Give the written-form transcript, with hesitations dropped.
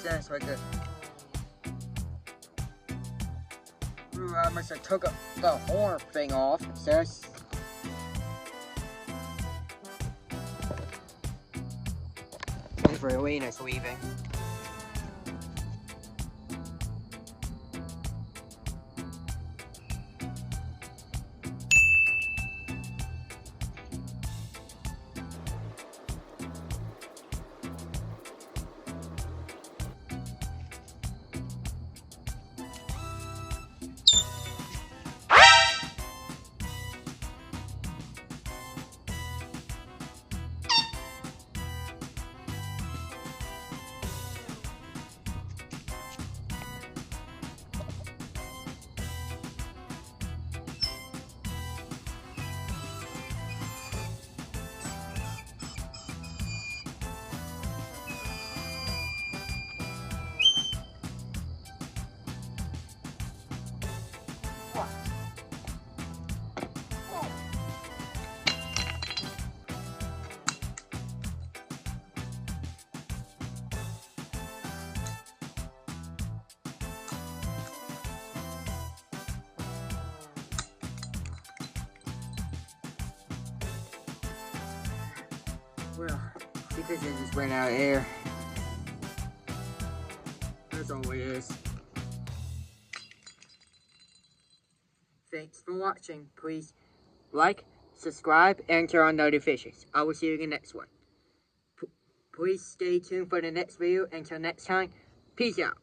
sense right there. Ooh, I must have took the horn thing off, sis. It's really nice weaving. Well, because it just ran out of air. That's all it is. Thanks for watching. Please like, subscribe, and turn on notifications. I will see you in the next one. Please stay tuned for the next video. Until next time, peace out.